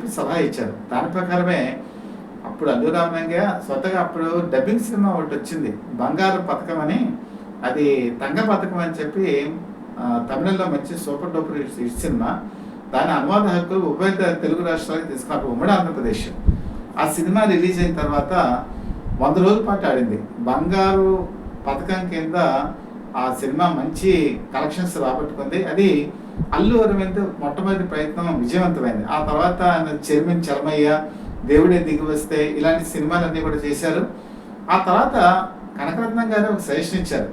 చెప్పి సలహా ఇచ్చారు. దాని ప్రకారమే అప్పుడు అల్లు రామలింగయ్య స్వతహా అప్పుడు డబ్బింగ్ సినిమా ఒకటి వచ్చింది, బంగారు పథకం అని. అది తంగ పథకం అని చెప్పి తమిళంలో మంచి సూపర్ డూపర్ హిట్ సినిమా. దాని అనువాద హక్కులు ఉభయ తెలుగు రాష్ట్రాలకు తీసుకున్నప్పుడు ఉమ్మడి ఆంధ్రప్రదేశ్. ఆ సినిమా రిలీజ్ అయిన తర్వాత 100 రోజుల పాటు ఆడింది. బంగారు పథకం కింద ఆ సినిమా మంచి కలెక్షన్స్ రాబట్టుకుంది. అది అల్లు అరవింద్ మొట్టమొదటి ప్రయత్నం విజయవంతమైంది. ఆ తర్వాత ఆయన చైర్మన్ చలమయ్య, దేవుడే దిగి వస్తే ఇలాంటి సినిమాలన్నీ కూడా చేశారు. ఆ తర్వాత కనకరత్నం గారు ఒక సజెషన్ ఇచ్చారు,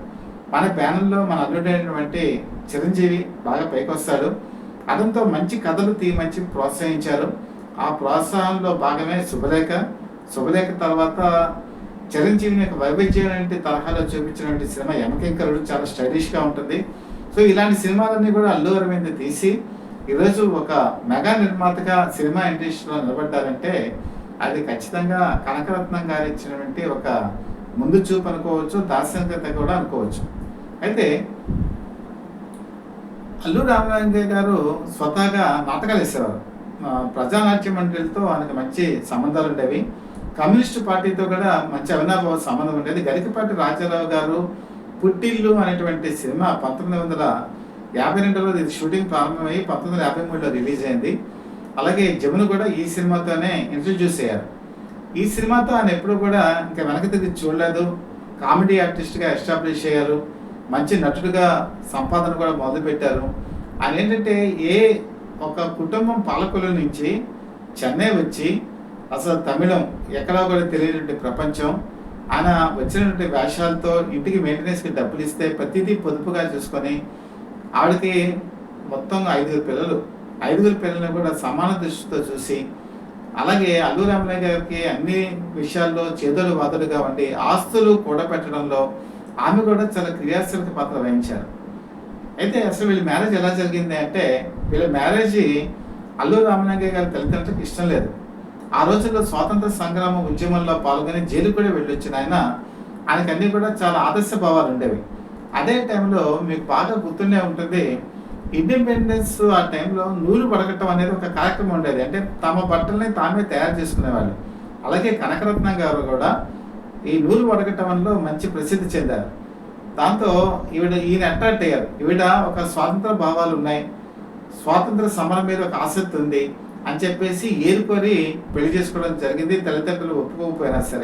మన ప్యానల్లో మన అల్లుడైనటువంటి చిరంజీవి బాగా పైకి వస్తాడు, అతనితో మంచి కథలు తీయమంచి ప్రోత్సహించారు. ఆ ప్రోత్సాహంలో భాగమే శుభలేఖ తర్వాత చిరంజీవిని యొక్క వైవిధ్యమైన తరహాలో చూపించినటువంటి సినిమా యమకింకరుడు చాలా స్టైలిష్గా ఉంటుంది. సో ఇలాంటి సినిమాలన్నీ కూడా అల్లు అరవింద్ తీసి ఈరోజు ఒక మెగా నిర్మాతగా సినిమా ఇండస్ట్రీలో నిలబడ్డారంటే అది ఖచ్చితంగా కనకరత్నం గారు ఇచ్చినటువంటి ఒక ముందు చూపు అనుకోవచ్చు, దార్శనికత కూడా అనుకోవచ్చు. అయితే అల్లు రామలింగయ్య గారు స్వతహాగా నాటకాలు వేసేవారు. ప్రజానాట్య మండలితో ఆయనకు మంచి సంబంధాలు ఉండేవి. కమ్యూనిస్టు పార్టీతో కూడా మంచి అవినాభావ సంబంధం ఉండేది. గరికపాటి రాజారావు గారు పుట్టిల్లు అనేటువంటి సినిమా 1952లో ఇది షూటింగ్ ప్రారంభమయ్యి 1953లో రిలీజ్ అయింది. అలాగే జమున కూడా ఈ సినిమాతోనే ఇంట్రడ్యూస్ అయ్యారు. ఈ సినిమాతో ఆయన ఎప్పుడు కూడా ఇంకా వెనక్కి తిరిగి చూడలేదు. కామెడీ ఆర్టిస్ట్గా ఎస్టాబ్లిష్ అయ్యారు. మంచి నటుడుగా సంపాదన కూడా మొదలుపెట్టారు. ఆయన ఏంటంటే ఒక కుటుంబం పాలకుల నుంచి చెన్నై వచ్చి అసలు తమిళం ఎక్కడా కూడా తెలియనటువంటి ప్రపంచం, ఆయన వచ్చినటువంటి వేషాలతో ఇంటికి మెయింటెనెన్స్కి డబ్బులు ఇస్తే ప్రతిదీ పొదుపుగా చూసుకొని ఆవిడకి మొత్తం 5 పిల్లలు, 5 పిల్లల్ని కూడా సమాన దృష్టితో చూసి, అలాగే అల్లు రామలింగయ్య గారికి అన్ని విషయాల్లో చేదోడు వాదోడుగా ఉండి ఆస్తులు కూడబెట్టడంలో ఆమె కూడా చాలా క్రియాశీలక పాత్ర వహించారు. అయితే అసలు వీళ్ళ మ్యారేజ్ ఎలా జరిగింది అంటే, వీళ్ళ మ్యారేజ్ అల్లు రామలింగయ్య గారి తల్లిదండ్రులకు ఇష్టం లేదు. ఆ రోజుల్లో స్వాతంత్ర సంగ్రామ ఉద్యమంలో పాల్గొని జైలు కూడా వెళ్ళొచ్చిన ఆయనకు అన్నీ కూడా చాలా ఆదర్శ భావాలు ఉండేవి. అదే టైంలో మీకు బాగా గుర్తుండే ఉంటుంది, ఇండిపెండెన్స్ ఆ టైంలో నూలు వడకట్టం అనేది ఒక కార్యక్రమం ఉండేది. అంటే తమ బట్టల్ని తామే తయారు చేసుకునేవాళ్ళు. అలాగే కనకరత్నం గారు కూడా ఈ నూలు వడకట్టంలో మంచి ప్రసిద్ధి చెందారు. దాంతో ఈయన అట్రాక్ట్ అయ్యారు. ఈవిడ ఒక స్వాతంత్ర భావాలు ఉన్నాయి, స్వాతంత్ర సమరం మీద ఒక ఆసక్తి ఉంది అని చెప్పేసి ఏరుకొని పెళ్లి చేసుకోవడం జరిగింది. తల్లిదండ్రులు ఒప్పుకోకపోయినా సరే.